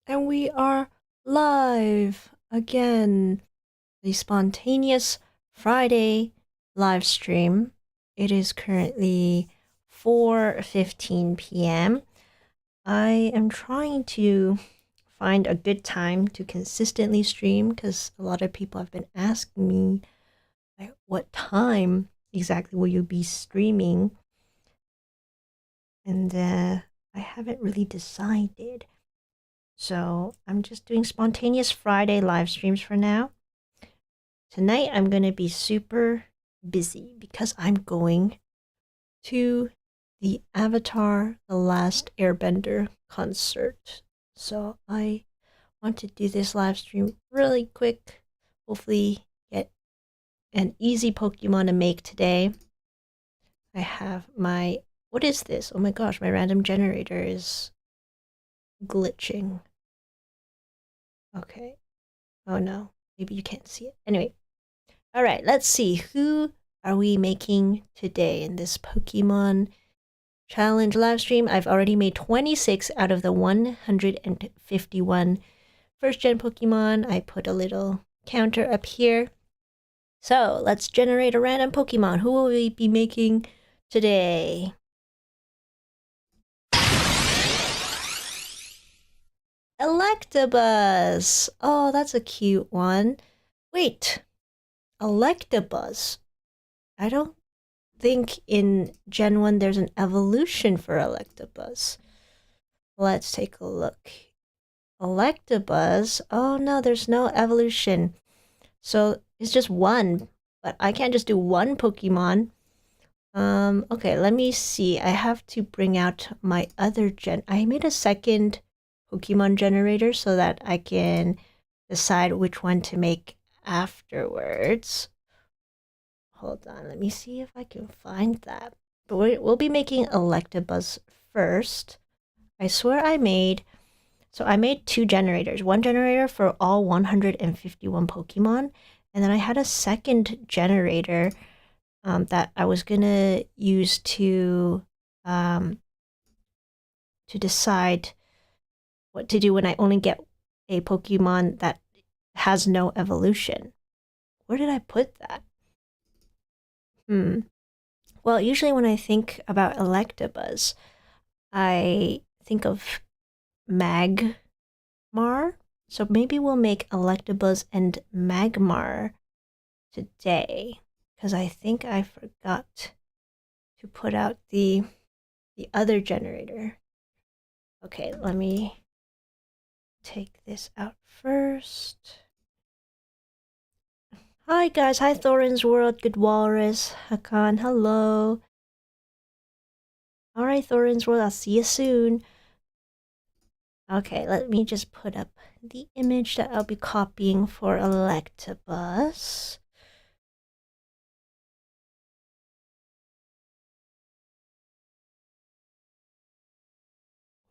And we are live again. The spontaneous Friday live stream. It is currently 4:15 p.m. I am trying to find a good time to consistently stream because a lot of people have been asking me, like, what time exactly will you be streaming? And I haven't really decided. So I'm just doing spontaneous Friday live streams for now. Tonight I'm going to be super busy because I'm going to the Avatar The Last Airbender concert. So I want to do this live stream really quick. Hopefully get an easy Pokemon to make today. I have my... What is this? Oh my gosh, my random generator is glitching. Okay. Oh no, maybe you can't see it. Anyway, all right, let's see. Who are we making today in this Pokemon challenge live stream? I've already made 26 out of the 151 first gen Pokemon. I put a little counter up here. So let's generate a random Pokemon. Who will we be making today? Electabuzz. Oh, that's a cute one. Wait, Electabuzz. I don't think in Gen 1 there's an evolution for Electabuzz. Let's take a look. Electabuzz. Oh no, there's no evolution. So it's just one. But I can't just do one Pokemon. Okay, let me see. I have to bring out my other gen. I made a second Pokemon generator so that I can decide which one to make afterwards. Hold on, let me see if I can find that. But we'll be making Electabuzz first. I swear I made two generators. One generator for all 151 Pokemon, and then I had a second generator that I was gonna use to decide what to do when I only get a Pokemon that has no evolution. Where did I put that? Well, usually when I think about Electabuzz, I think of Magmar. So maybe we'll make Electabuzz and Magmar today, because I think I forgot to put out the other generator. Okay, let me take this out first. Hi guys, hi Thorin's World, Good Walrus, Hakan, hello. Alright Thorin's World, I'll see you soon. Okay, let me just put up the image that I'll be copying for Electabuzz.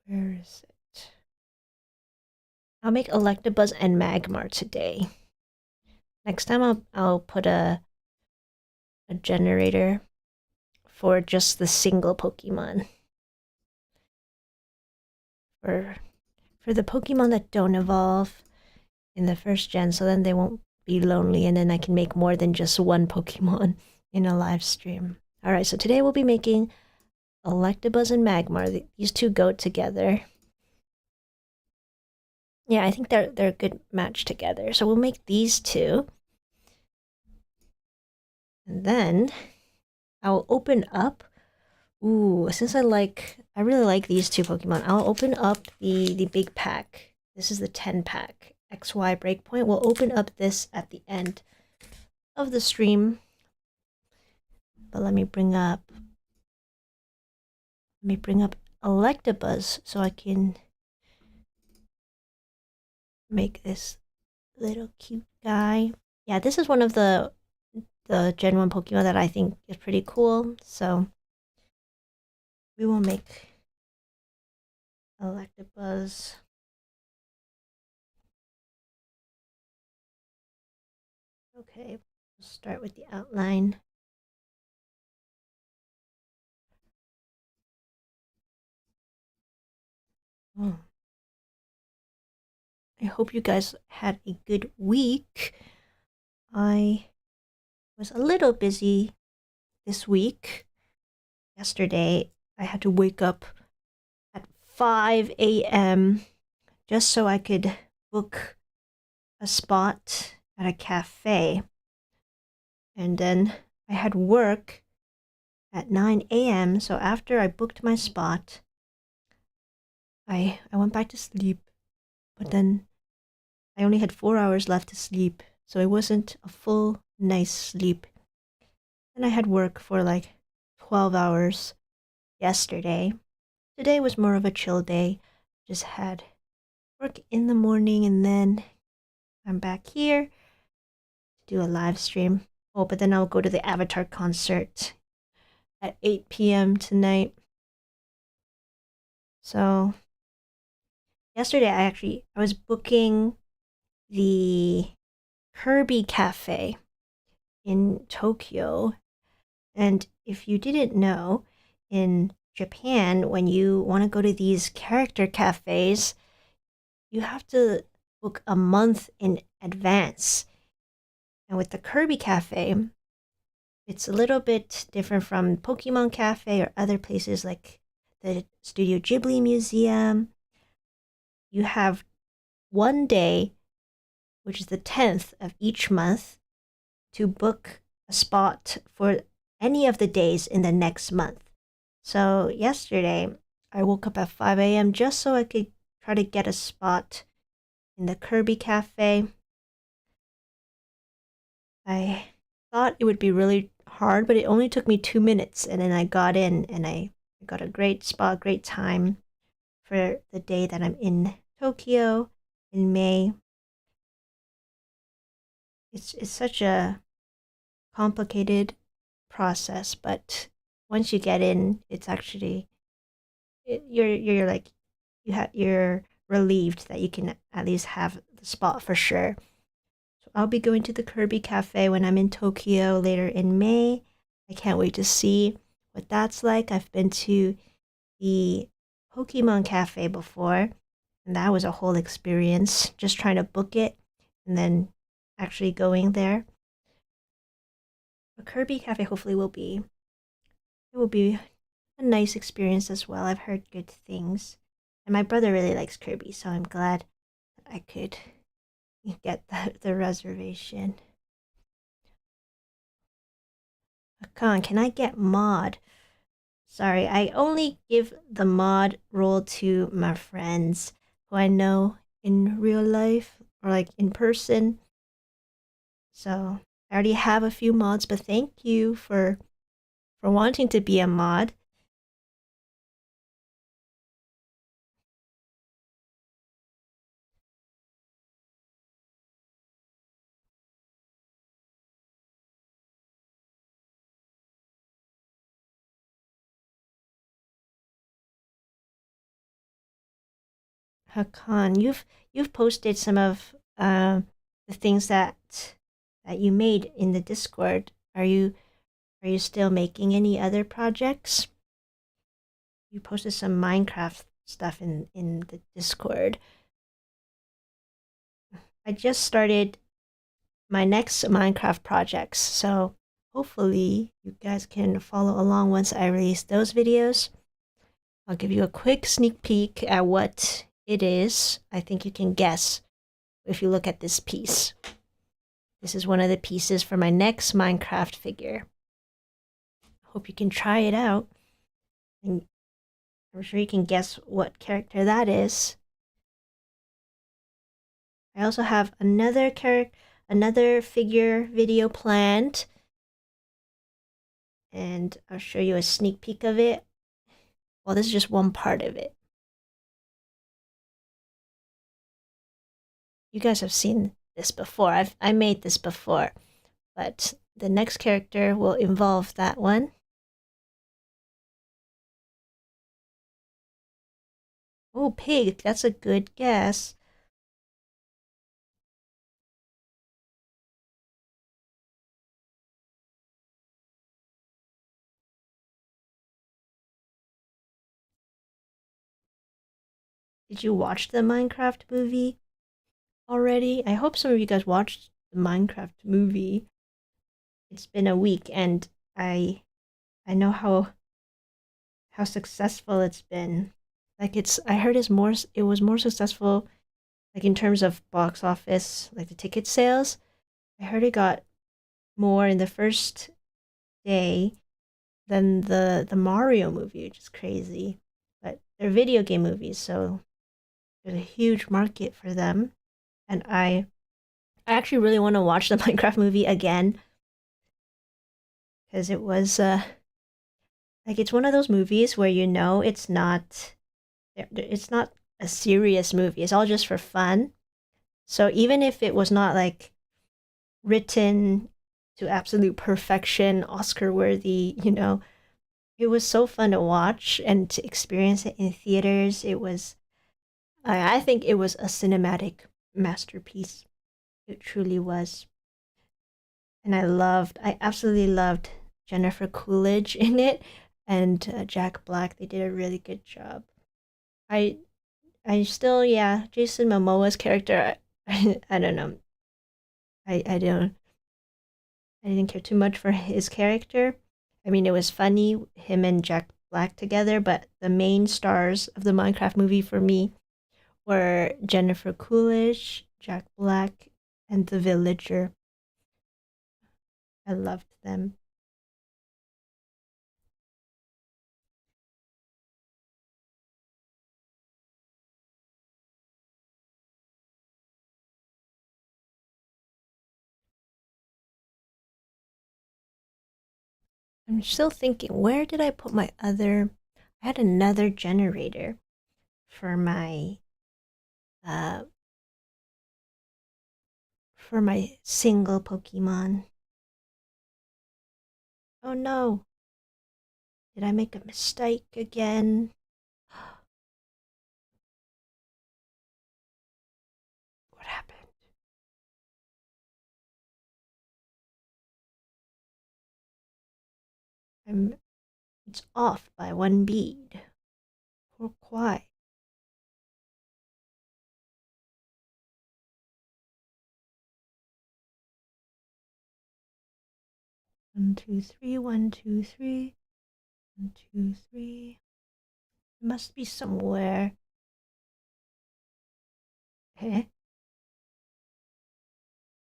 Where is it? I'll make Electabuzz and Magmar today. Next time I'll put a generator for just the single Pokemon. For the Pokemon that don't evolve in the first gen, so then they won't be lonely, and then I can make more than just one Pokemon in a live stream. Alright, so today we'll be making Electabuzz and Magmar. These two go together. Yeah, I think they're a good match together. So we'll make these two. And then I'll open up. Ooh, since I really like these two Pokemon, I'll open up the big pack. This is the 10 pack. XY Breakpoint. We'll open up this at the end of the stream. But let me bring up Electabuzz so I can make this little cute guy. Yeah, this is one of the Gen 1 Pokemon that I think is pretty cool. So we will make Electabuzz. Okay, we'll start with the outline. Oh. I hope you guys had a good week. I was a little busy this week. Yesterday, I had to wake up at 5 a.m. just so I could book a spot at a cafe. And then I had work at 9 a.m. So after I booked my spot, I went back to sleep. But then I only had 4 hours left to sleep. So it wasn't a full, nice sleep. And I had work for like 12 hours yesterday. Today was more of a chill day. Just had work in the morning and then I'm back here to do a live stream. Oh, but then I'll go to the Avatar concert at 8 p.m. tonight. So yesterday I was booking the Kirby Cafe in Tokyo. And if you didn't know, in Japan, when you want to go to these character cafes, you have to book a month in advance. And with the Kirby Cafe, it's a little bit different from Pokemon Cafe or other places like the Studio Ghibli Museum. You have one day, which is the 10th of each month, to book a spot for any of the days in the next month. So yesterday, I woke up at 5 a.m. just so I could try to get a spot in the Kirby Cafe. I thought it would be really hard, but it only took me 2 minutes, and then I got in, and I got a great spot, great time for the day that I'm in Tokyo in May. It's such a complicated process, but once you get in, it's actually you're like you're relieved that you can at least have the spot for sure. So I'll be going to the Kirby Cafe when I'm in Tokyo later in May. I can't wait to see what that's like. I've been to the Pokemon Cafe before, and that was a whole experience, just trying to book it and then actually going there. A Kirby Cafe hopefully will be a nice experience as well. I've heard good things. And my brother really likes Kirby, so I'm glad that I could get the reservation. Akan, can I get mod? Sorry, I only give the mod role to my friends who I know in real life or like in person. So I already have a few mods, but thank you for wanting to be a mod. Hakan, you've posted some of the things that you made in the Discord. Are you still making any other projects? You posted some Minecraft stuff in the Discord. I just started my next Minecraft projects, so hopefully you guys can follow along once I release those videos. I'll give you a quick sneak peek at what it is. I think you can guess if you look at this piece. This is one of the pieces for my next Minecraft figure. Hope you can try it out. And I'm sure you can guess what character that is. I also have another figure video planned. And I'll show you a sneak peek of it. Well, this is just one part of it. You guys have seen this before. I made this before, but the next character will involve that one. Oh, pig, that's a good guess. Did you watch the Minecraft movie? already. I hope some of you guys watched the Minecraft movie. It's been a week, and I know how successful it's been. Like I heard it was more successful like in terms of box office, like the ticket sales. I heard it got more in the first day than the Mario movie, which is crazy. But they're video game movies, so there's a huge market for them. And I actually really want to watch the Minecraft movie again because it was like it's one of those movies where it's not a serious movie. It's all just for fun. So even if it was not like written to absolute perfection, Oscar worthy, it was so fun to watch and to experience it in theaters. I think it was a cinematic masterpiece. It truly was. And I absolutely loved Jennifer Coolidge in it and Jack Black. They did a really good job. I I still, yeah, Jason Momoa's character. I don't know. I don't. I didn't care too much for his character. I mean, it was funny him and Jack Black together, but the main stars of the Minecraft movie for me were Jennifer Coolidge, Jack Black, and the Villager. I loved them. I'm still thinking, where did I put my other? I had another generator for uh my single Pokemon. Oh no, did I make a mistake again? What happened? It's off by one bead. Why? 1, 2, 3, 1, 2, 3, 1, 2, 3. It must be somewhere. Eh?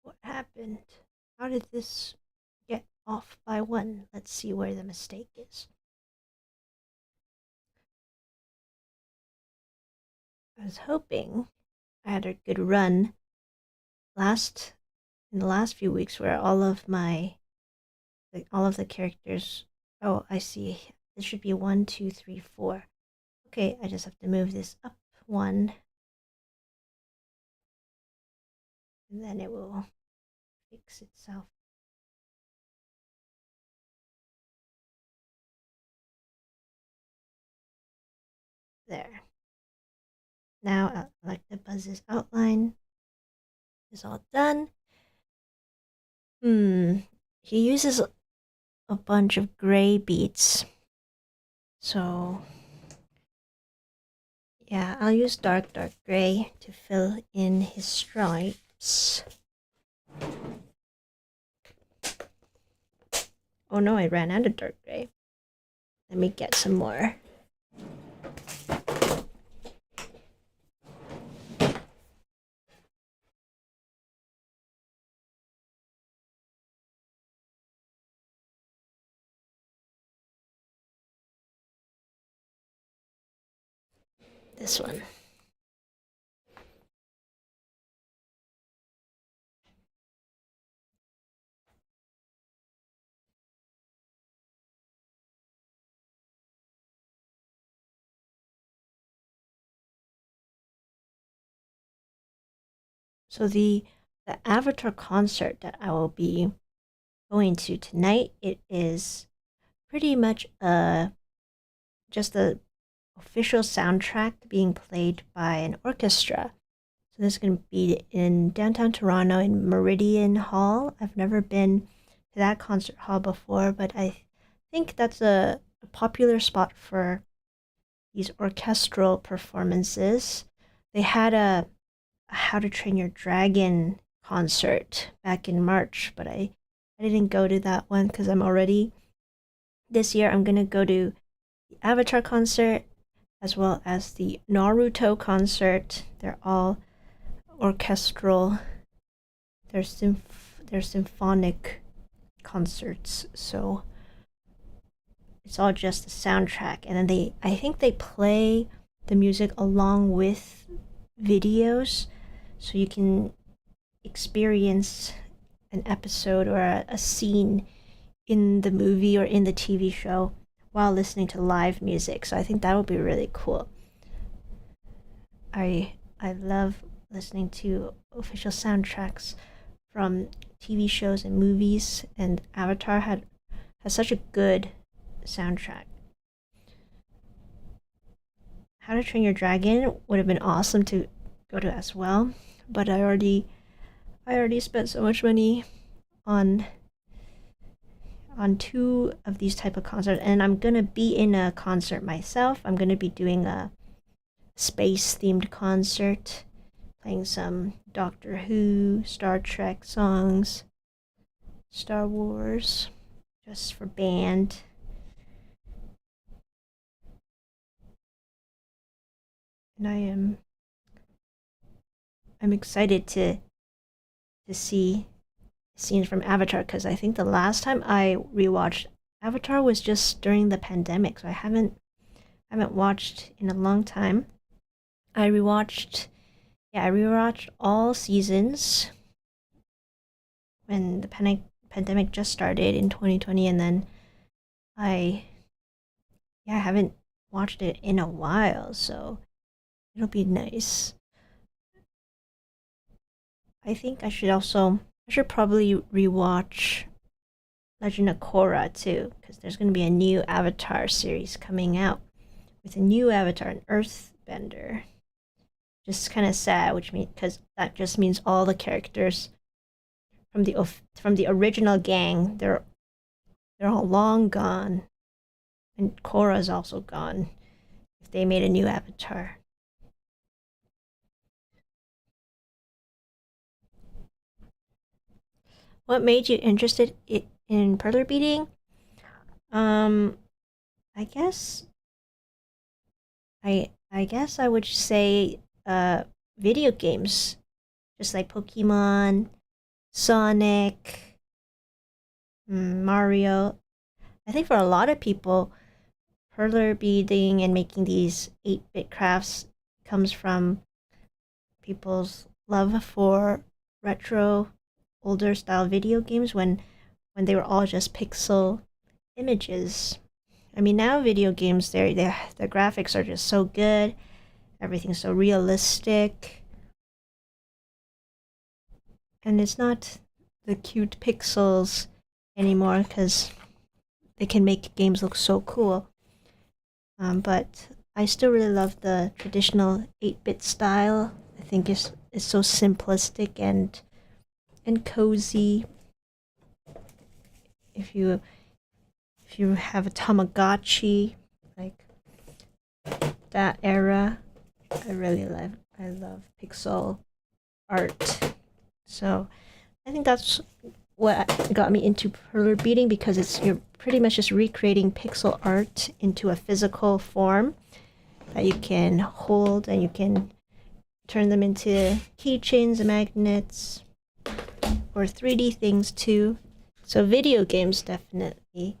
What happened? How did this get off by one? Let's see where the mistake is. I was hoping I had a good run in the last few weeks where all of the characters. Oh, I see. This should be 1, 2, 3, 4. Okay, I just have to move this up one, and then it will fix itself. There. Now, Electabuzz's outline is all done. He uses a bunch of gray beads. So, yeah, I'll use dark gray to fill in his stripes. Oh no, I ran out of dark gray. Let me get some more. This one. So the Avatar concert that I will be going to tonight, it is pretty much just the official soundtrack being played by an orchestra. So this is going to be in downtown Toronto in Meridian Hall. I've never been to that concert hall before, but I think that's a popular spot for these orchestral performances. They had How to Train Your Dragon concert back in March, but I didn't go to that one because this year I'm gonna go to the Avatar concert as well as the Naruto concert. They're all orchestral. They're symphonic concerts, so it's all just the soundtrack, and then I think they play the music along with videos, so you can experience an episode or a scene in the movie or in the TV show while listening to live music. So I think that would be really cool. I love listening to official soundtracks from TV shows and movies, and Avatar has such a good soundtrack. How to Train Your Dragon would have been awesome to go to as well, but I already spent so much money on two of these type of concerts, and I'm gonna be in a concert myself. I'm gonna be doing a space themed concert, playing some Doctor Who, Star Trek songs, Star Wars, just for band. And I'm excited to see scenes from Avatar, because I think the last time I rewatched Avatar was just during the pandemic, so I haven't watched in a long time. I rewatched all seasons when the pandemic just started in 2020, and then I haven't watched it in a while, so it'll be nice. I think I should probably rewatch Legend of Korra too, because there's going to be a new Avatar series coming out with a new Avatar, an Earthbender. Just kind of sad, because that just means all the characters from the original gang, they're all long gone, and Korra's also gone. If they made a new Avatar. What made you interested in perler beading? I guess I would say video games, just like Pokemon, Sonic, Mario. I think for a lot of people, perler beading and making these 8-bit crafts comes from people's love for retro, older style video games when they were all just pixel images. I mean, now video games, their graphics are just so good. Everything's so realistic. And it's not the cute pixels anymore, because they can make games look so cool. But I still really love the traditional 8-bit style. I think it's so simplistic and cozy. If you have a Tamagotchi, like that era, I love pixel art. So I think that's what got me into perler beading, because you're pretty much just recreating pixel art into a physical form that you can hold, and you can turn them into keychains and magnets, or 3D things too. So video games, definitely.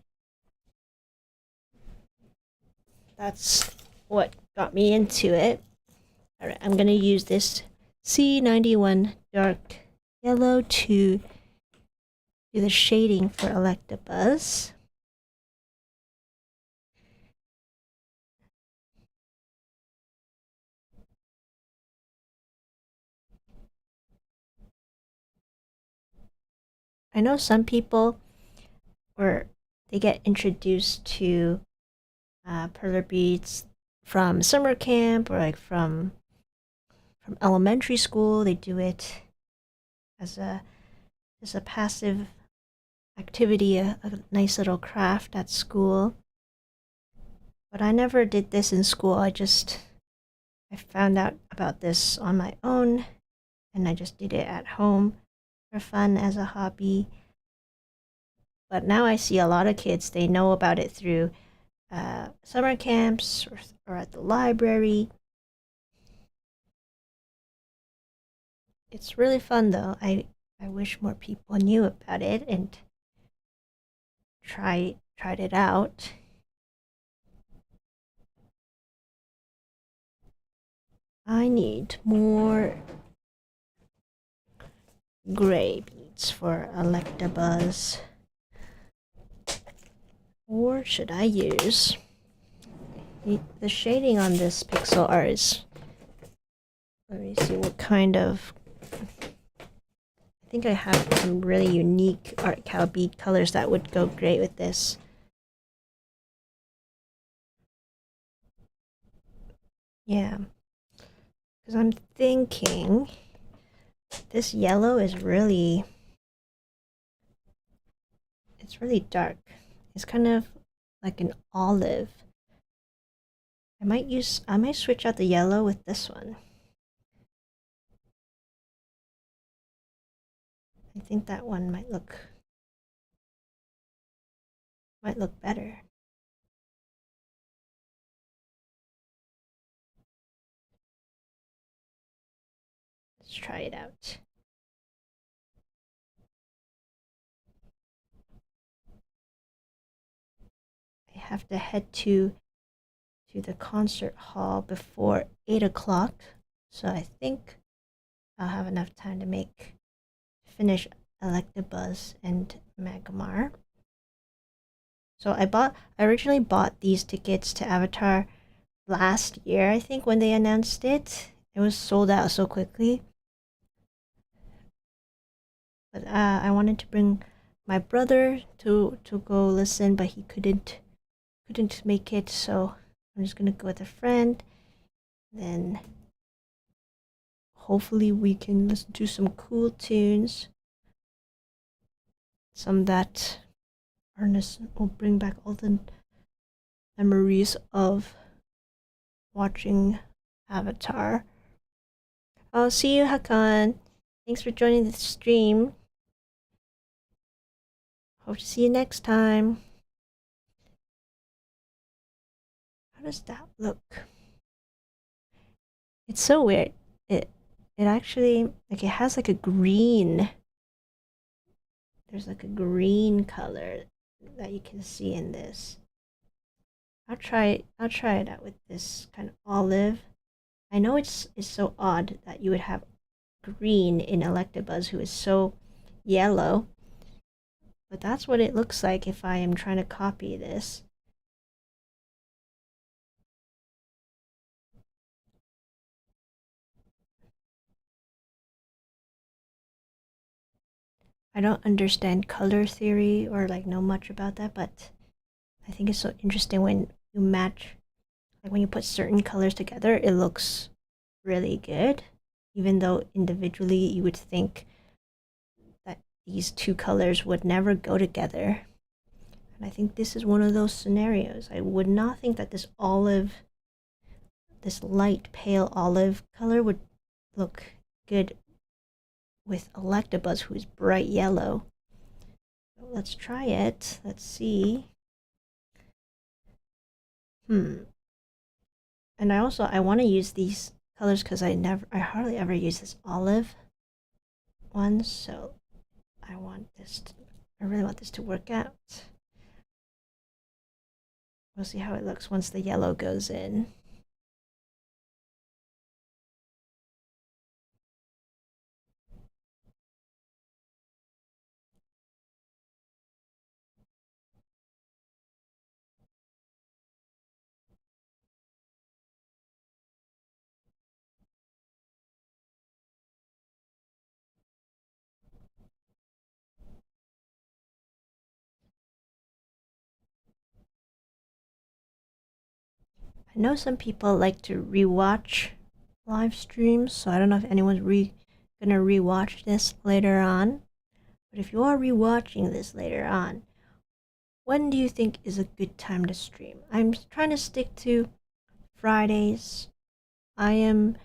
That's what got me into it. All right, I'm gonna use this C91 dark yellow to do the shading for Electabuzz. I know some people, they get introduced to perler beads from summer camp, or like from elementary school. They do it as a passive activity, a nice little craft at school. But I never did this in school. I found out about this on my own, and I just did it at home for fun as a hobby. But now I see a lot of kids, they know about it through summer camps or at the library. It's really fun though. I wish more people knew about it and tried it out. I need more gray beads for Electabuzz. Or should I use the shading on this pixel art is, let me see what kind of, I think I have some really unique artkal bead colors that would go great with this. Yeah, because I'm thinking this yellow is really, it's really dark. It's kind of like an olive. I might switch out the yellow with this one. I think that one might look better. Let's try it out. I have to head to the concert hall before 8 o'clock, so I think I'll have enough time to finish Electabuzz and Magmar. So I originally bought these tickets to Avatar last year, I think, when they announced it. It was sold out so quickly. But I wanted to bring my brother to go listen, but he couldn't make it, so I'm just gonna go with a friend. Then hopefully we can listen to some cool tunes. Some that will bring back all the memories of watching Avatar. I'll see you, Hakan. Thanks for joining the stream. Hope to see you next time. How does that look? It's so weird. It actually, like, it has like a green. There's like a green color that you can see in this. I'll try it out with this kind of olive. I know it's so odd that you would have green in Electabuzz, who is so yellow, but that's what it looks like if I am trying to copy this. I don't understand color theory or like know much about that, but I think it's so interesting when you match, like when you put certain colors together, it looks really good, even though individually you would think that these two colors would never go together. And I think this is one of those scenarios. I would not think that this light pale olive color would look good with Electabuzz, who is bright yellow. So let's try it. Let's see. And I want to use these colors because I hardly ever use this olive one, so I really want this to work out. We'll see how it looks once the yellow goes in. I know some people like to rewatch live streams, so I don't know if anyone's gonna rewatch this later on. But if you are rewatching this later on, when do you think is a good time to stream? I'm trying to stick to Fridays. I am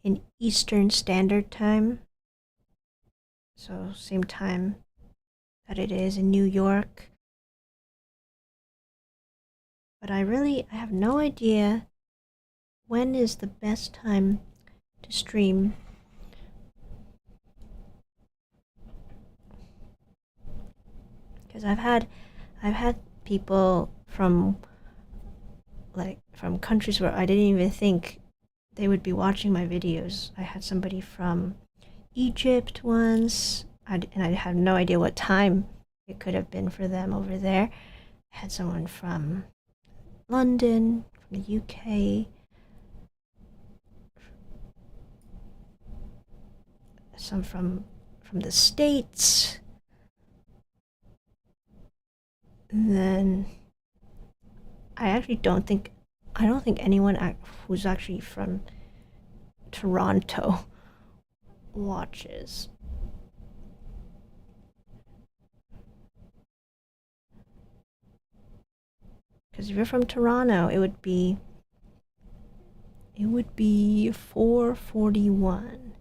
in Eastern Standard Time, So same time that it is in New York. But I have no idea when is the best time to stream. Because I've had people from countries where I didn't even think they would be watching my videos. I had somebody from Egypt once, and I had no idea what time it could have been for them over there. I had someone from London, from the UK, some from the States, and then I don't think anyone who's actually from Toronto watches. Because if you're from Toronto, it would be 4:41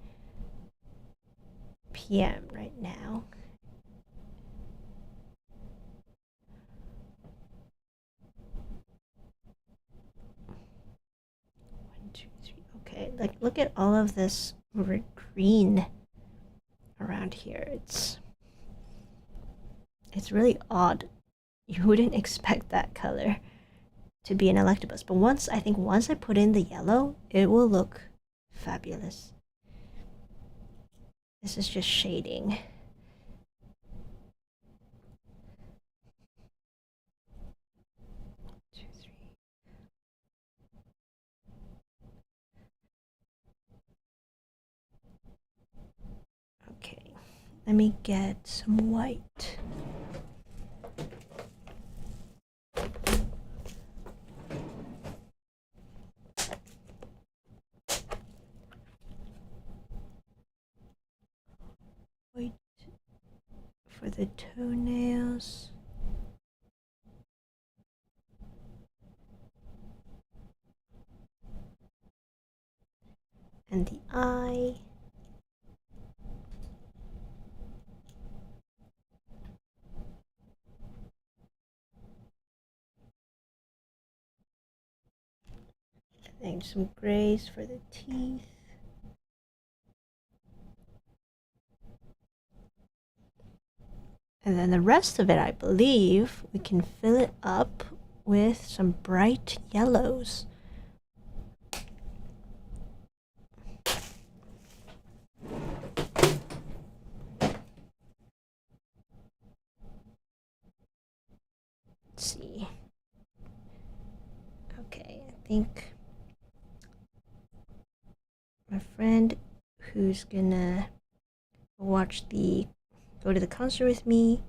p.m. right now. One, two, three. Okay, look at all of this green around here. It's really odd. You wouldn't expect that color to be an Electabuzz, but once I put in the yellow, it will look fabulous. This is just shading. Two, three. Okay, let me get some white. White for the toenails. And the eye. I think some grays for the teeth. And then the rest of it, I believe, we can fill it up with some bright yellows. Let's see. Okay, I think my friend who's gonna go to the concert with me,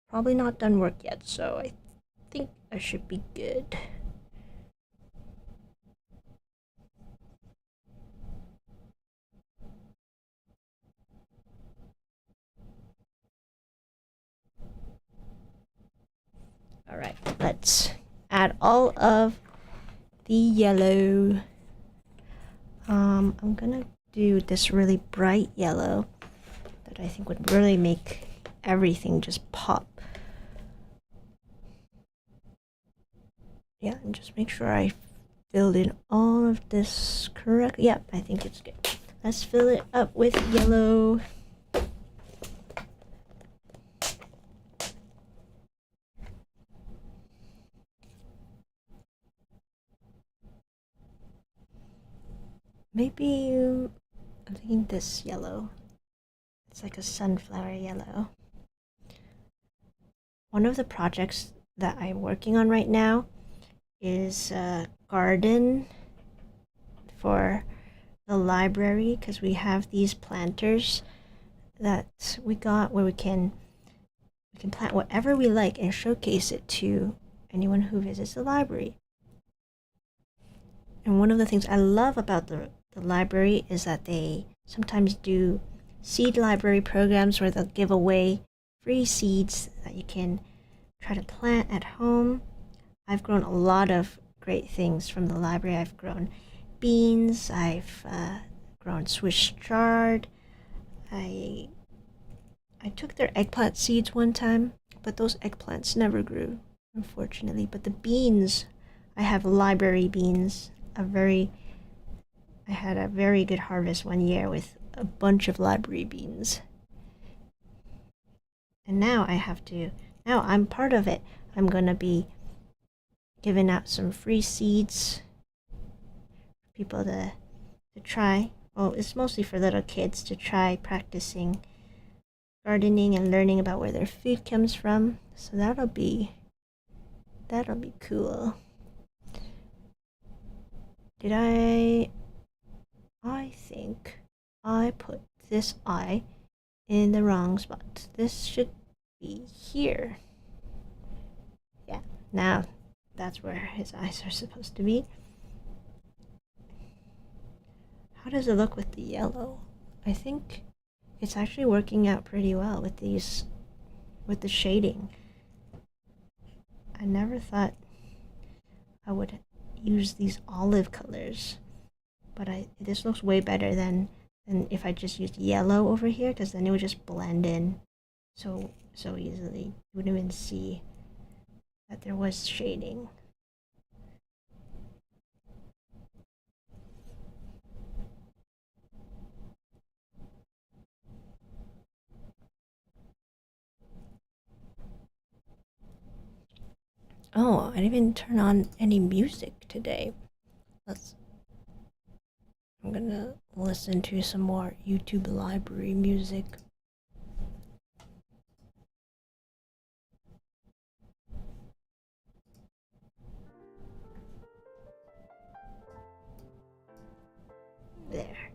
probably not done work yet, so I think I should be good. All right, let's add all of the yellow. I'm gonna do this really bright yellow that I think would really make everything just pop. Yeah, and just make sure I filled in all of this correctly. Yep, I think it's good. Let's fill it up with yellow. Maybe I'm thinking this yellow. It's like a sunflower yellow. One of the projects that I'm working on right now is a garden for the library, because we have these planters that we got where we can plant whatever we like and showcase it to anyone who visits the library. And one of the things I love about the library is that they sometimes do seed library programs where they'll give away free seeds that you can try to plant at home. I've grown a lot of great things from the library. I've grown beans, I've grown Swiss chard, I I took their eggplant seeds one time, but those eggplants never grew, unfortunately. But the beans, I have library beans. I had a very good harvest one year with a bunch of library beans. And now now I'm part of it. I'm gonna be giving out some free seeds for people to try. Well, it's mostly for little kids to try practicing gardening and learning about where their food comes from. So that'll be cool. I think I put this eye in the wrong spot. This should be here. Yeah, now that's where his eyes are supposed to be. How does it look with the yellow? I think it's actually working out pretty well with the shading. I never thought I would use these olive colors, but this looks way better than if I just used yellow over here, because then it would just blend in so easily. You wouldn't even see that there was shading. Oh, I didn't even turn on any music today. I'm gonna listen to some more YouTube library music. There.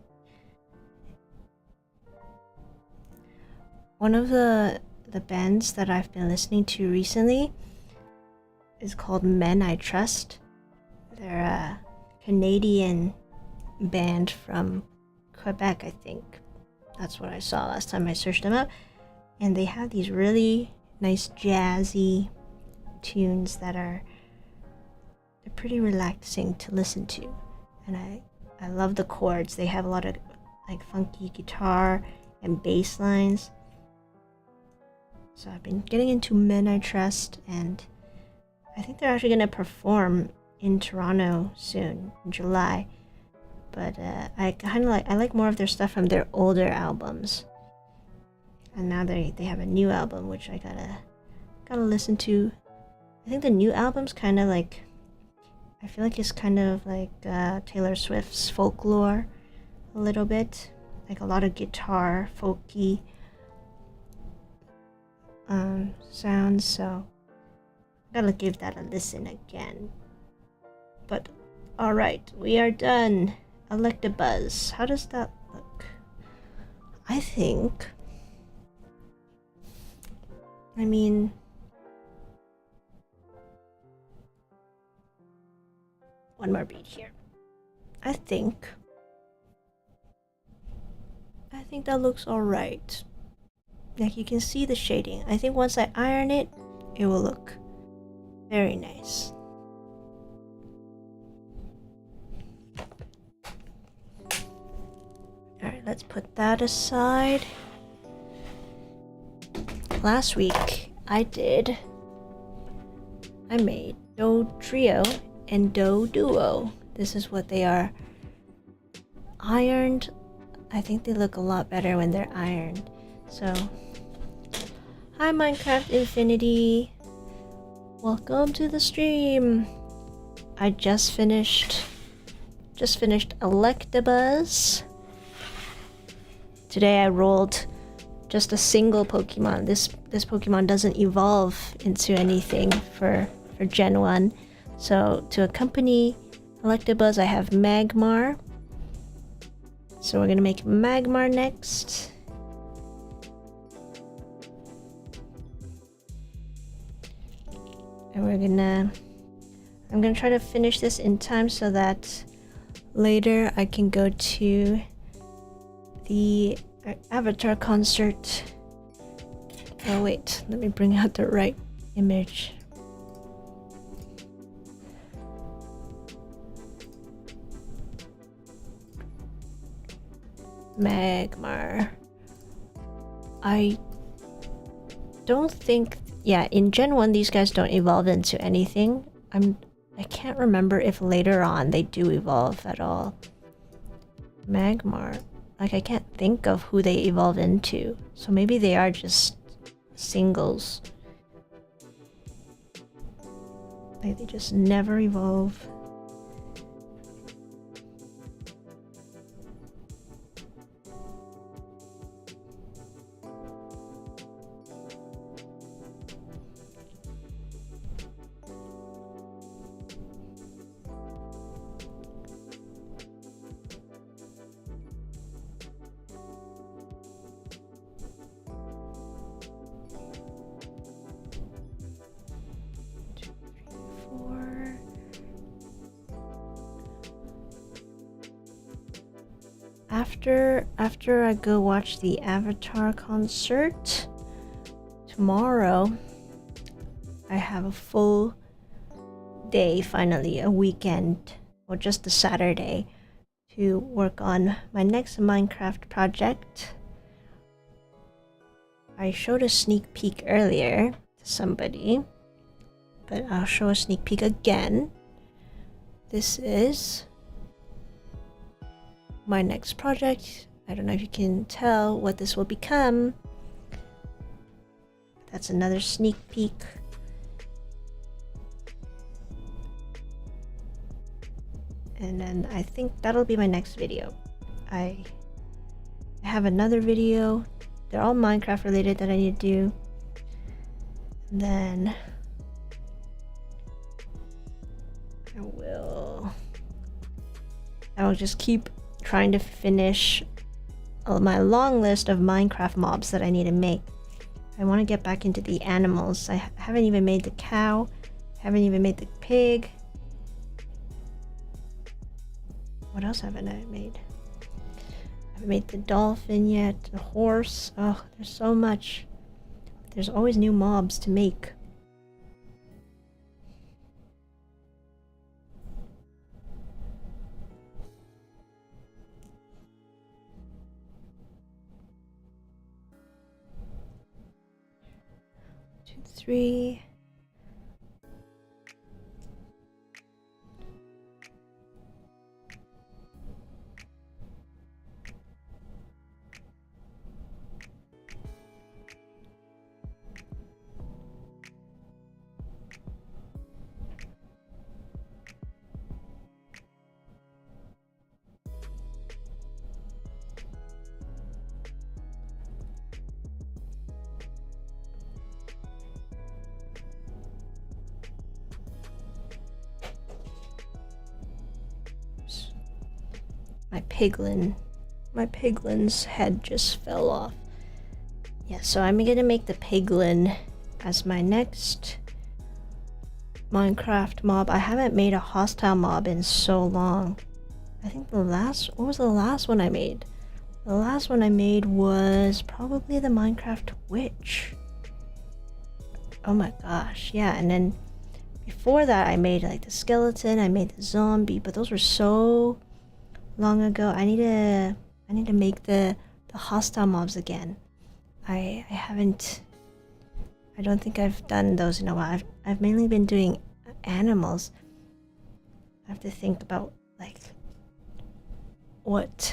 One of the bands that I've been listening to recently is called Men I Trust. They're a Canadian band from Quebec, I think. That's what I saw last time I searched them up. And they have these really nice jazzy tunes that they're pretty relaxing to listen to. And I love the chords. They have a lot of like funky guitar and bass lines. So I've been getting into Men I Trust, and I think they're actually gonna perform in Toronto soon, in July. But I like more of their stuff from their older albums. And now they have a new album, which I gotta listen to. I think the new album's kind of like, I feel like it's kind of like Taylor Swift's Folklore a little bit, like a lot of guitar, folky sounds. So I gotta give that a listen again. But alright, we are done. Electabuzz. How does that look? I mean, one more bead here. I think that looks alright. Like, you can see the shading. I think once I iron it, it will look very nice. Alright, let's put that aside. Last week, I made Do Trio and Do Duo. This is what they are. Ironed, I think they look a lot better when they're ironed. So, hi Minecraft Infinity. Welcome to the stream. I just finished Electabuzz. Today I rolled just a single Pokemon. This Pokemon doesn't evolve into anything for Gen 1. So to accompany Electabuzz, I have Magmar. So we're gonna make Magmar next. And I'm gonna try to finish this in time so that later I can go to the Avatar concert. Oh wait, let me bring out the right image. Magmar. I don't think... Yeah, in Gen 1, these guys don't evolve into anything. I can't remember if later on they do evolve at all. Magmar. Like, I can't think of who they evolve into. So maybe they are just singles. Like, they just never evolve. After I go watch the Avatar concert tomorrow, I have a full day, finally, a weekend, or just a Saturday, to work on my next Minecraft project. I showed a sneak peek earlier to somebody, but I'll show a sneak peek again. This is my next project. I don't know if you can tell what this will become. That's another sneak peek. And then I think that'll be my next video. I have another video. They're all Minecraft related that I need to do. And then I will just keep trying to finish my long list of Minecraft mobs that I need to make. I want to get back into the animals. I haven't even made the cow, haven't even made the pig. What else haven't I made? I haven't made the dolphin yet, the horse. Oh, there's so much. There's always new mobs to make. Three. My piglin's head just fell off. Yeah, so I'm gonna make the piglin as my next Minecraft mob. I haven't made a hostile mob in so long. I think what was the last one I made? The last one I made was probably the Minecraft witch. Oh my gosh, yeah, and then before that I made like the skeleton, I made the zombie, but those were so long ago. I need to make the hostile mobs again. I don't think I've done those in a while. I've mainly been doing animals. I have to think about like what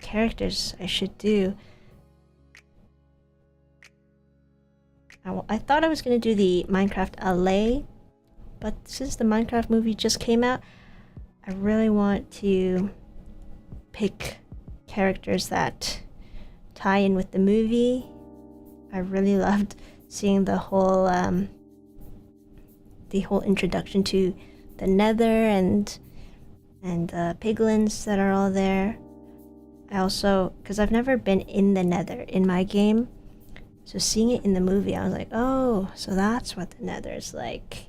characters I should do. I thought I was gonna do the Minecraft LA, but since the Minecraft movie just came out, I really want to pick characters that tie in with the movie. I really loved seeing the whole introduction to the Nether and the piglins that are all there. I also, because I've never been in the Nether in my game, so seeing it in the movie, I was like, oh, so that's what the Nether is like.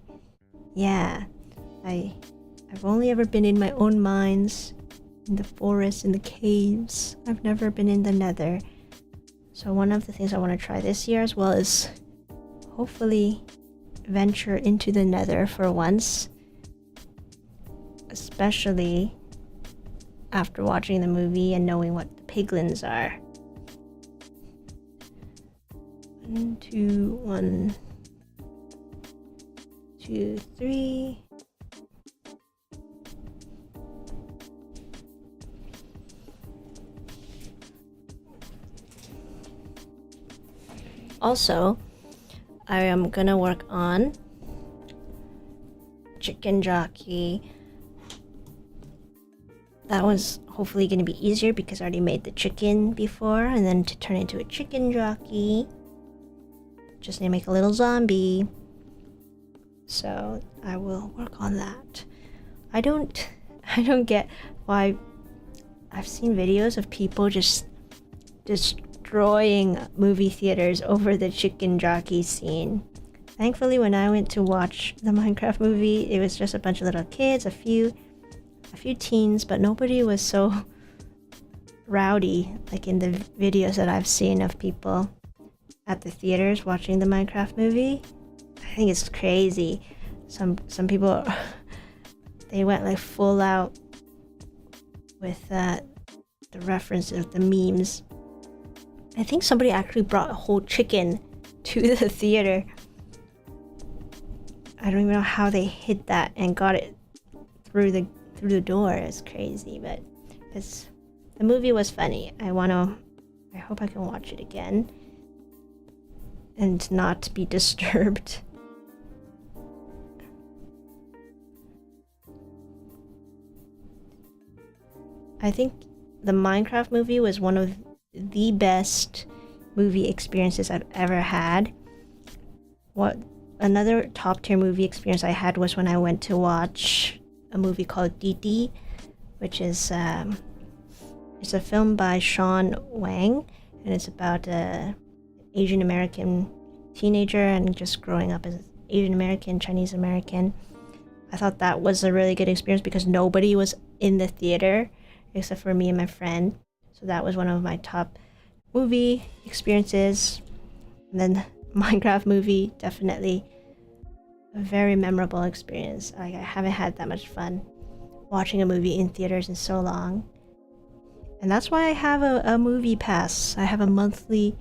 Yeah, I've only ever been in my own mines, in the forest, in the caves. I've never been in the Nether. So one of the things I want to try this year as well is hopefully venture into the Nether for once, especially after watching the movie and knowing what the piglins are. 1, 2, 1, 2, 3. Also, I am gonna work on chicken jockey. That one's hopefully gonna be easier because I already made the chicken before, and then to turn into a chicken jockey, just need to make a little zombie. So I will work on that. I don't get why I've seen videos of people just destroying movie theaters over the chicken jockey scene. Thankfully, when I went to watch the Minecraft movie, it was just a bunch of little kids, a few teens, but nobody was so rowdy like in the videos that I've seen of people at the theaters watching the Minecraft movie. I think it's crazy. Some people they went like full out with the references, the memes. I think somebody actually brought a whole chicken to the theater. I don't even know how they hid that and got it through the door. It's crazy, but the movie was funny. I hope I can watch it again and not be disturbed. I think the Minecraft movie was one of the best movie experiences I've ever had. Another top tier movie experience I had was when I went to watch a movie called Bead, which is it's a film by Sean Wang, and it's about a Asian American teenager and just growing up as Asian American, Chinese American. I thought that was a really good experience because nobody was in the theater except for me and my friend. So that was one of my top movie experiences. And then Minecraft movie, definitely a very memorable experience. I haven't had that much fun watching a movie in theaters in so long. And that's why I have a movie pass. I have a monthly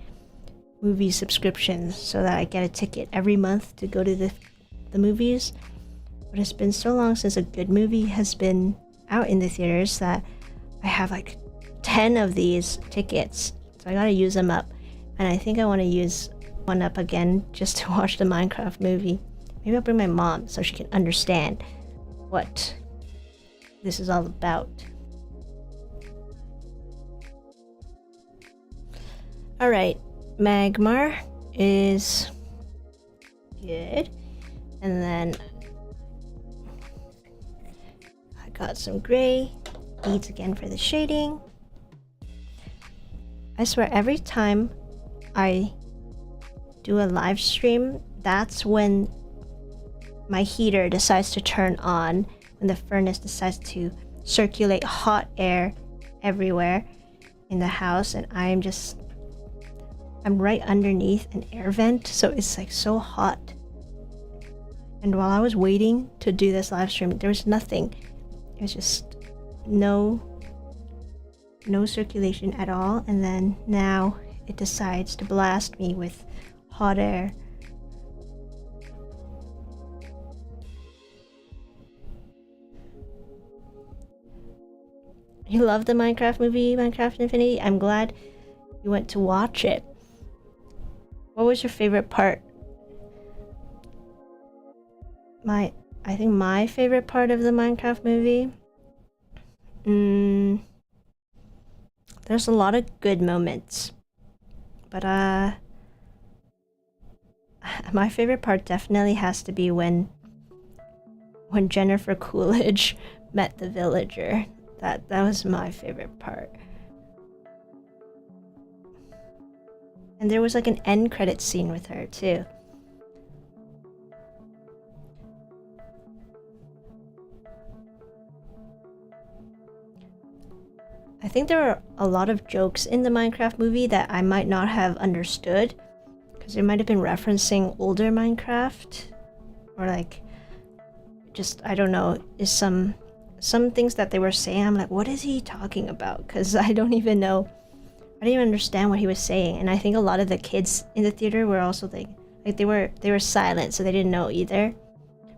movie subscription so that I get a ticket every month to go to the movies. But it's been so long since a good movie has been out in the theaters that I have like 10 of these tickets. So I gotta use them up. And I think I want to use one up again just to watch the Minecraft movie. Maybe I'll bring my mom so she can understand what this is all about. Alright, Magmar is good. And then I got some gray beads again for the shading. I swear every time I do a live stream, that's when my heater decides to turn on, when the furnace decides to circulate hot air everywhere in the house, and I'm right underneath an air vent, so it's like so hot. And while I was waiting to do this live stream, there was nothing. It was just no circulation at all, and then now it decides to blast me with hot air. You love the Minecraft movie, Minecraft Infinity? I'm glad you went to watch it. What was your favorite part? I think my favorite part of the Minecraft movie? There's a lot of good moments. But my favorite part definitely has to be when Jennifer Coolidge met the villager. That was my favorite part. And there was like an end credit scene with her too. I think there are a lot of jokes in the Minecraft movie that I might not have understood, because it might have been referencing older Minecraft, or like, just, I don't know, is some things that they were saying, I'm like, what is he talking about? Because I don't I didn't even understand what he was saying, and I think a lot of the kids in the theater were also like they were silent, so they didn't know either.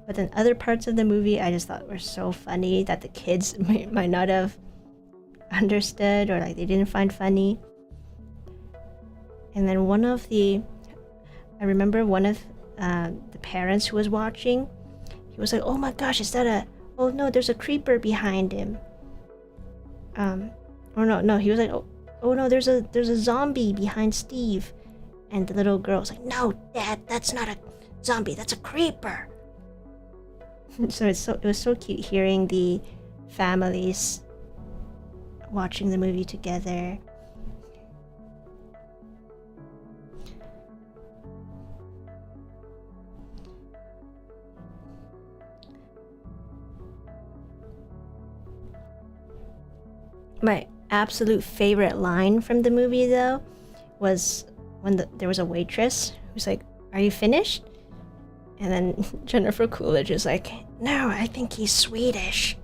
But then other parts of the movie I just thought were so funny that the kids might not have understood, or like they didn't find funny. And then I remember one of the parents who was watching, he was like, "Oh my gosh, is that oh no, there's a creeper behind him." Or no, he was like, oh no, there's a zombie behind Steve. And the little girl was like, "No, Dad, that's not a zombie, that's a creeper." So it was so cute hearing the families watching the movie together. My absolute favorite line from the movie, though, was when there was a waitress who's like, "Are you finished?" And then Jennifer Coolidge is like, "No, I think he's Swedish."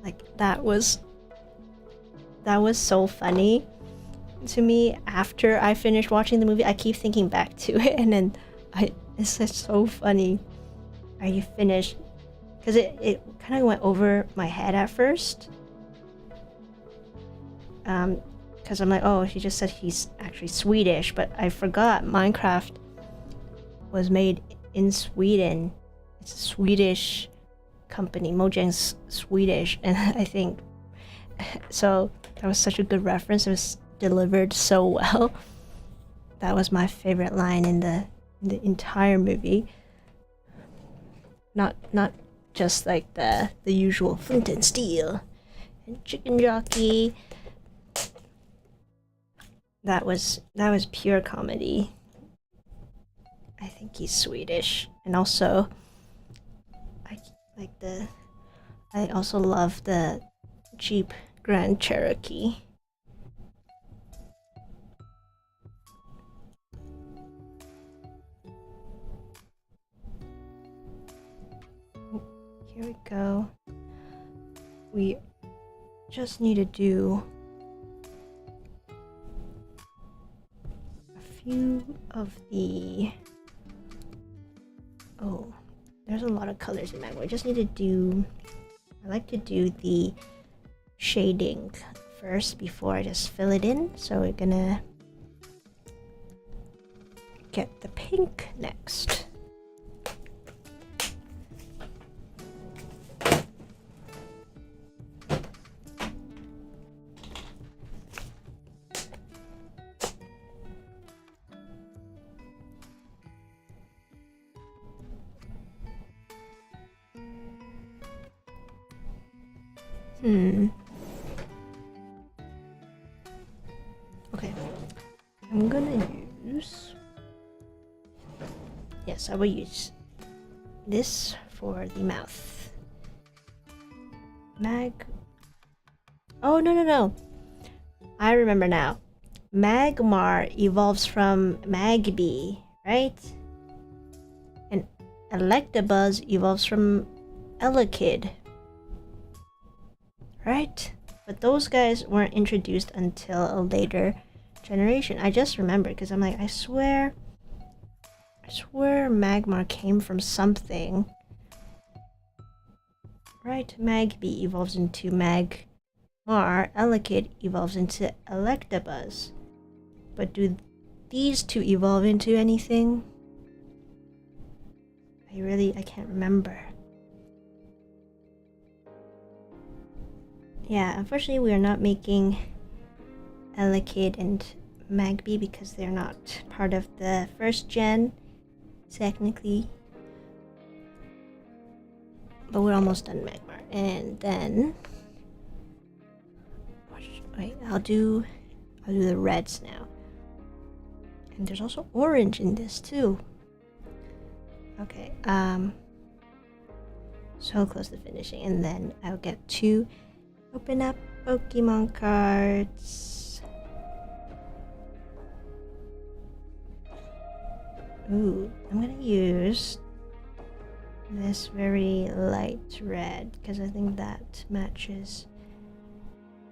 Like, that was so funny to me. After I finished watching the movie, I keep thinking back to it, and then it's just so funny. "Are you finished?" Because it kind of went over my head at first. Because I'm like, oh, she just said he's actually Swedish, but I forgot Minecraft was made in Sweden. It's a Swedish company. Mojang's Swedish, and I think so. That was such a good reference. It was delivered so well. That was my favorite line in the entire movie. Not just like the usual flint and steel and chicken jockey. That was pure comedy. I think he's Swedish, and also I also love the Jeep Grand Cherokee. Here we go. We just need to do a few of the... Oh, there's a lot of colors in Magmar. I just need to do... I like to do the shading first before I just fill it in. So we're gonna get the pink next. Okay, I'm gonna use... Yes, I will use this for the mouth. Oh, no. I remember now. Magmar evolves from Magby, right? And Electabuzz evolves from Elekid. Right? But those guys weren't introduced until a later generation. I just remember because I'm like, I swear Magmar came from something. Right? Magby evolves into Magmar. Elekid evolves into Electabuzz. But do these two evolve into anything? I can't remember. Yeah, unfortunately we are not making Elekid and Magby because they're not part of the first gen, technically. But we're almost done Magmar. And then... Wait, I'll do the reds now. And there's also orange in this too. Okay, so close to finishing. And then I'll get to open up Pokemon cards. Ooh, I'm gonna use this very light red because I think that matches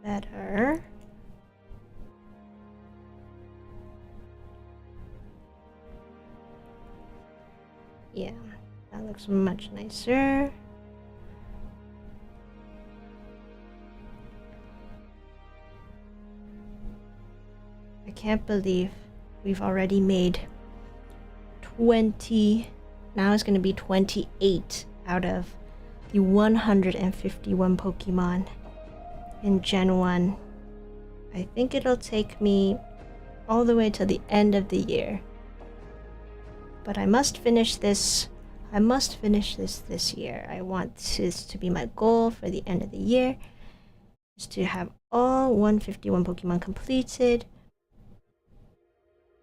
better. Yeah, that looks much nicer. I can't believe we've already made 20. Now it's going to be 28 out of the 151 Pokemon in Gen 1. I think it'll take me all the way to the end of the year. But I must finish this. I must finish this year. I want this to be my goal for the end of the year. Is to have all 151 Pokemon completed.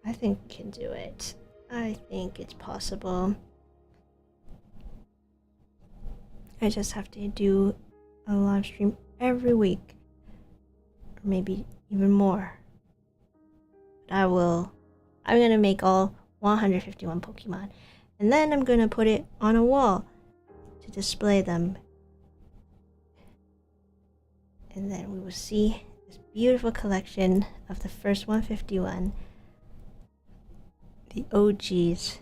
I think we can do it. I think it's possible. I just have to do a live stream every week. Or maybe even more. But I'm gonna make all 151 Pokemon. And then I'm gonna put it on a wall to display them. And then we will see this beautiful collection of the first 151. The OGs.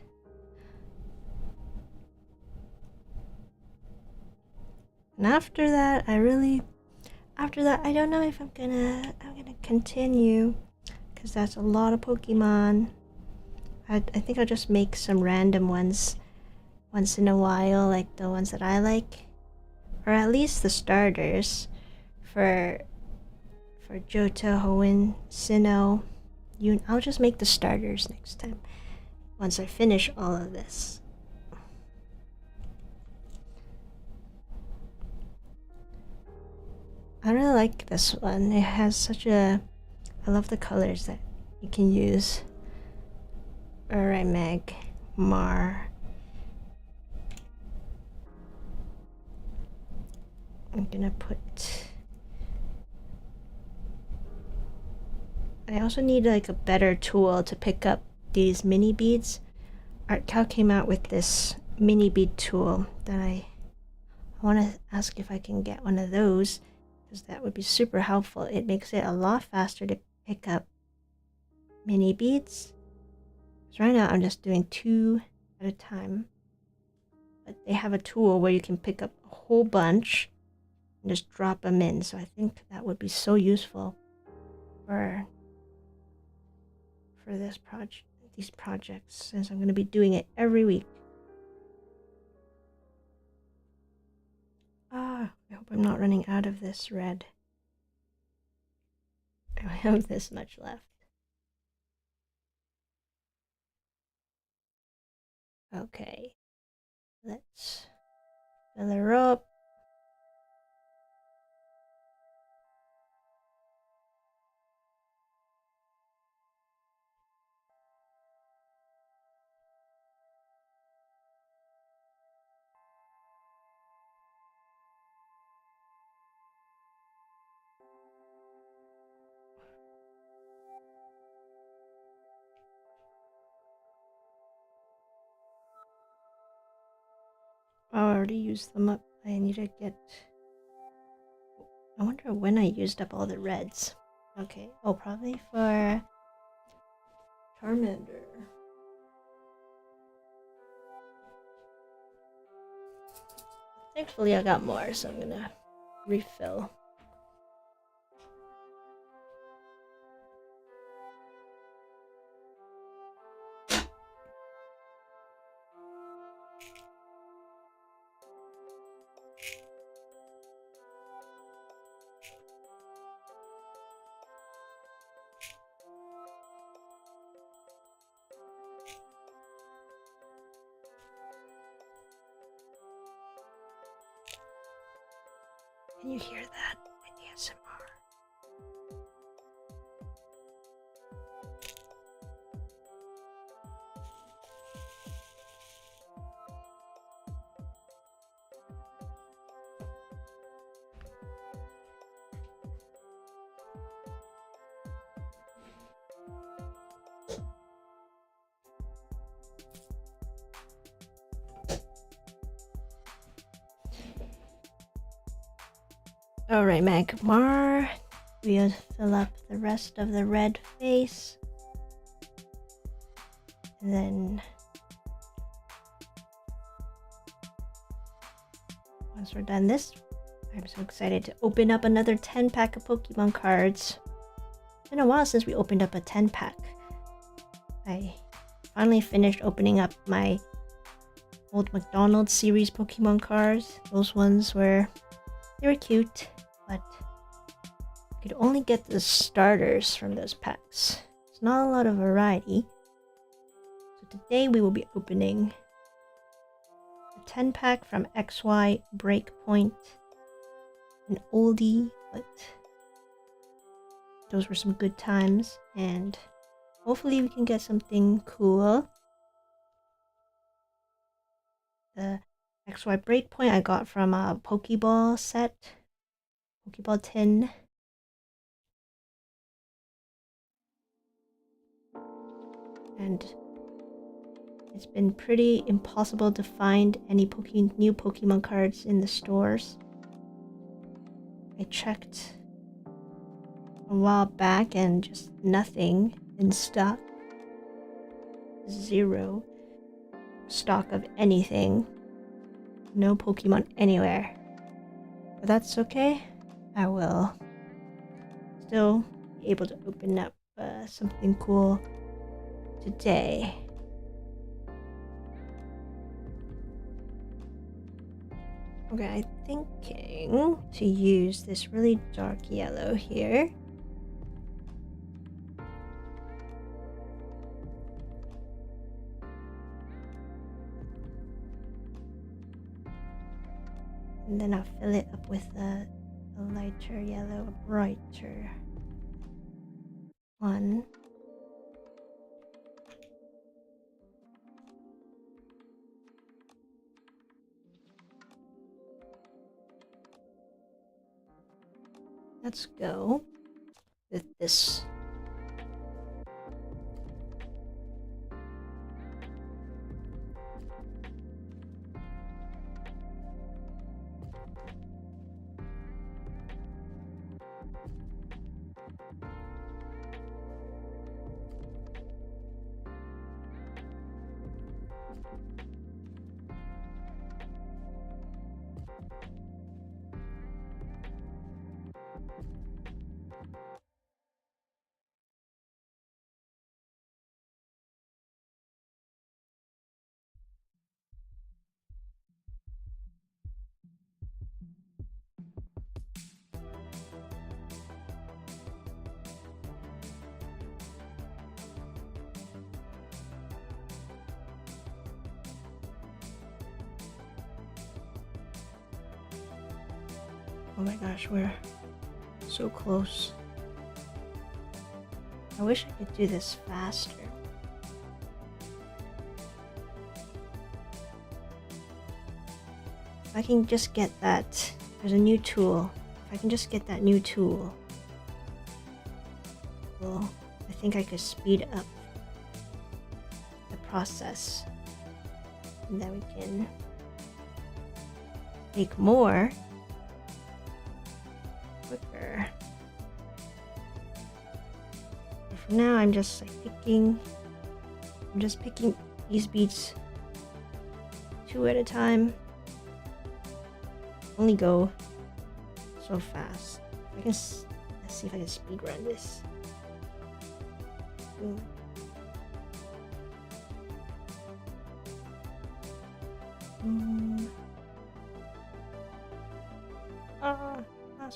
And after that, I don't know if I'm gonna continue, because that's a lot of Pokemon. I think I'll just make some random ones once in a while, like the ones that I like, or at least the starters for Johto, Hoenn, Sinnoh. I'll just make the starters next time once I finish all of this. I really like this one. It has such a... I love the colors that you can use. Alright, Magmar. I'm gonna put... I also need like a better tool to pick up these mini beads. Artkal came out with this mini bead tool that I want to ask if I can get one of those, because that would be super helpful. It makes it a lot faster to pick up mini beads. So right now I'm just doing 2 at a time. But they have a tool where you can pick up a whole bunch and just drop them in. So I think that would be so useful for these projects, since I'm going to be doing it every week. I hope I'm not running out of this red. I have this much left. Okay, let's fill her up. I already used them up. I need to get... I wonder when I used up all the reds. Okay, oh, probably for Charmander. Thankfully I got more, so I'm gonna refill. Can you hear that? ASMR. Alright, Magmar. We'll fill up the rest of the red face. And then Once we're done this, I'm so excited to open up another 10-pack of Pokemon cards. It's been a while since we opened up a 10-pack. I finally finished opening up my old McDonald's series Pokemon cards. Those ones they were cute, but you could only get the starters from those packs. It's not a lot of variety. So today we will be opening a 10-pack from XY Breakpoint. An oldie, but those were some good times, and hopefully we can get something cool. The XY Breakpoint I got from a Pokeball set, Pokeball tin. And it's been pretty impossible to find any new Pokemon cards in the stores. I checked a while back and just nothing in stock. Zero stock of anything. No Pokemon anywhere. But that's okay. I will still be able to open up something cool today. Okay, I'm thinking to use this really dark yellow here. And then I'll fill it up with a lighter yellow, a brighter one. Let's go with this. Oh my gosh, we're so close. I wish I could do this faster. If I can just get that, there's a new tool. If I can just get that new tool, well, I think I could speed up the process. And then we can make more quicker. But for now, I'm just picking these beads 2 at a time. Only go so fast. Let's see if I can speed run this.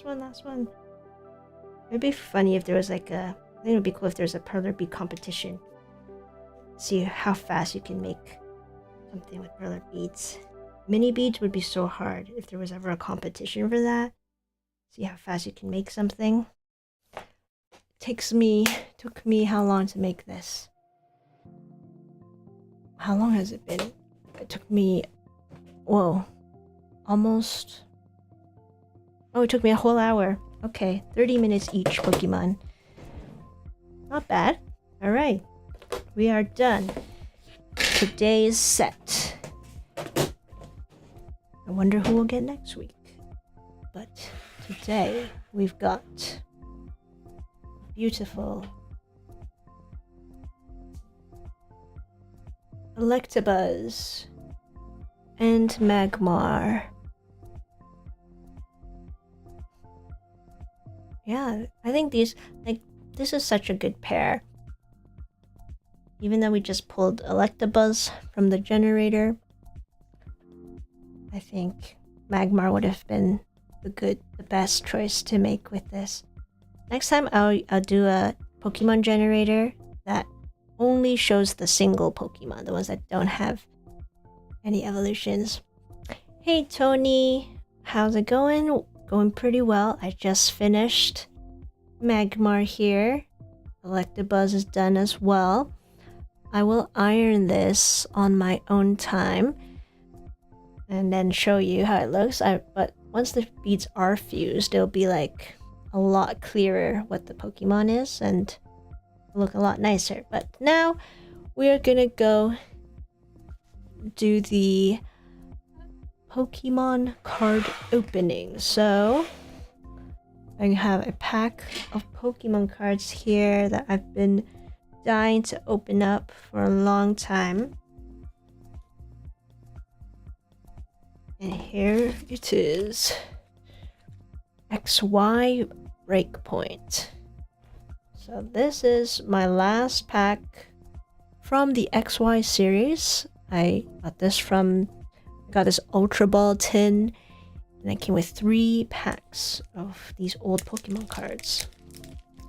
Last one. It'd be funny if there was I think it would be cool if there's a Perler Bead competition. See how fast you can make something with Perler beads. Mini beads would be so hard if there was ever a competition for that. See how fast you can make something. Took me how long to make this? How long has it been? It took me, almost. Oh, it took me a whole hour. Okay, 30 minutes each Pokemon. Not bad. Alright, we are done. Today's set. I wonder who we'll get next week. But today we've got beautiful Electabuzz and Magmar. Yeah, I think this is such a good pair. Even though we just pulled Electabuzz from the generator, I think Magmar would have been the best choice to make with this. Next time I'll do a Pokemon generator that only shows the single Pokemon, the ones that don't have any evolutions. Hey Tony, how's it going? Going pretty well. I just finished Magmar here. Electabuzz is done as well. I will iron this on my own time and then show you how it looks. But once the beads are fused, it'll be like a lot clearer what the Pokemon is and look a lot nicer. But now we're gonna go do the Pokemon card opening. So I have a pack of Pokemon cards here that I've been dying to open up for a long time. And here it is. XY Breakpoint. So this is my last pack from the XY series. I got this Ultra Ball tin, and it came with 3 packs of these old Pokemon cards.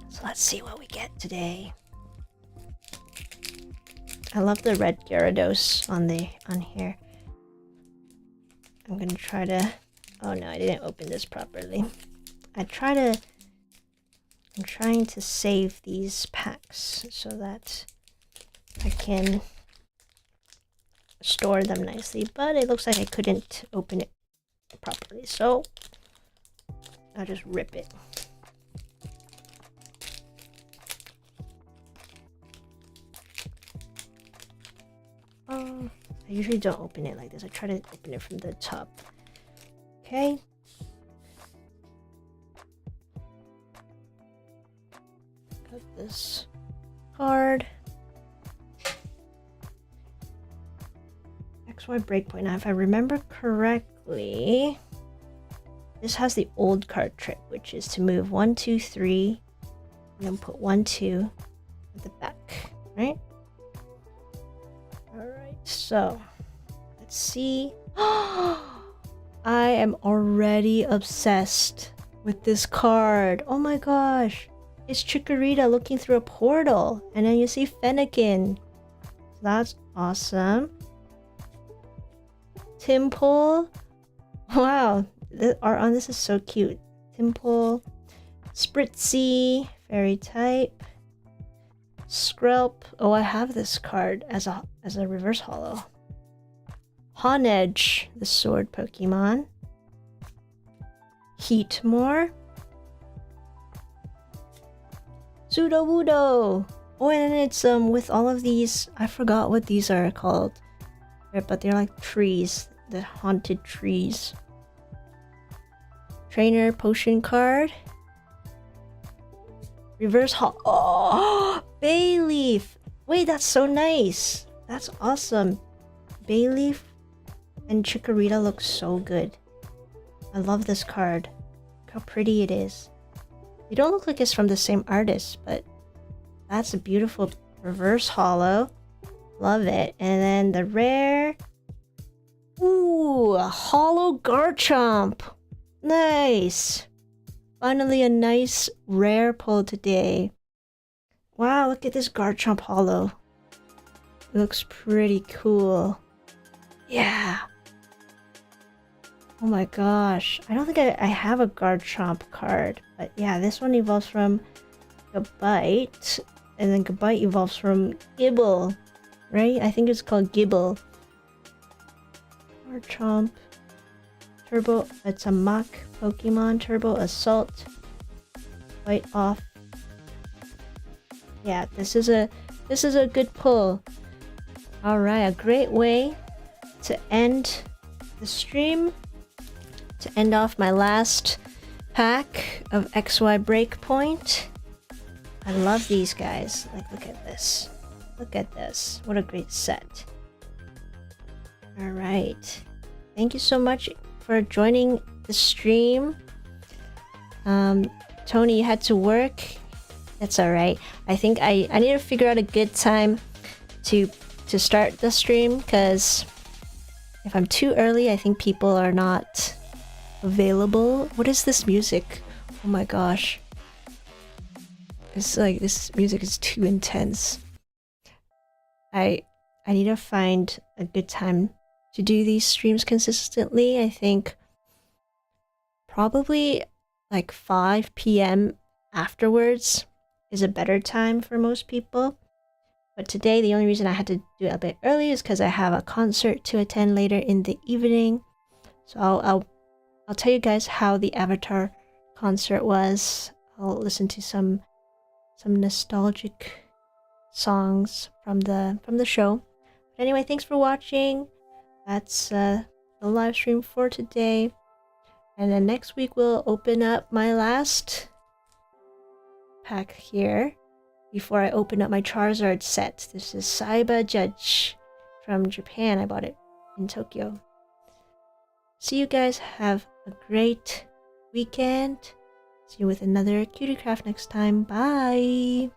So let's see what we get today. I love the red Gyarados on here. I'm gonna try to... Oh no, I didn't open this properly. I'm trying to save these packs so that I can store them nicely, but it looks like I couldn't open it properly, so I'll just rip it. I usually don't open it like this. I try to open it from the top. Okay. Got this card. XY Breakpoint. Now, if I remember correctly, this has the old card trick, which is to move 1, 2, 3, and then put 1, 2 at the back, right? Alright, so let's see. I am already obsessed with this card. Oh my gosh. It's Chikorita looking through a portal. And then you see Fennekin. That's awesome. Timple. Wow. The art on this is so cute. Timple. Spritzy. Fairy type. Skrelp. Oh, I have this card as a reverse holo. Honedge, the sword Pokemon. Heatmore. Sudowoodo. Oh, and it's with all of these, I forgot what these are called, but they're like trees, the haunted trees. Trainer potion card. Reverse holo. Oh, Bayleaf. Wait, that's so nice. That's awesome. Bayleaf and Chikorita look so good. I love this card. Look how pretty it is. They don't look like it's from the same artist, but that's a beautiful reverse holo. Love it. And then the rare. Ooh, a holo Garchomp. Nice. Finally a nice rare pull today. Wow, look at this Garchomp holo. It looks pretty cool. Yeah. Oh my gosh. I don't think I have a Garchomp card. But yeah, this one evolves from Gabite. And then Gabite evolves from Gibble. Right? I think it's called Gibble. Garchomp. Turbo. It's a Mach Pokemon. Turbo Assault. Fight off. Yeah, this is a good pull. Alright, a great way to end the stream. To end off my last pack of XY Breakpoint. I love these guys. Like, look at this. Look at this. What a great set. Alright. Thank you so much for joining the stream. Tony, you had to work. That's alright. I think I need to figure out a good time to start the stream, because if I'm too early, I think people are not available. What is this music? Oh my gosh. It's like, this music is too intense. I need to find a good time to do these streams consistently. I think probably like 5 p.m. afterwards is a better time for most people. But today, the only reason I had to do it a bit early is because I have a concert to attend later in the evening. So I'll tell you guys how the Avatar concert was. I'll listen to some nostalgic songs from the show. But anyway, thanks for watching. That's the live stream for today. And then next week we'll open up my last pack here before I open up my Charizard set. This is Saiba Judge from Japan. I bought it in Tokyo. See you guys. Have a great weekend. See you with another Cutie Craft next time. Bye!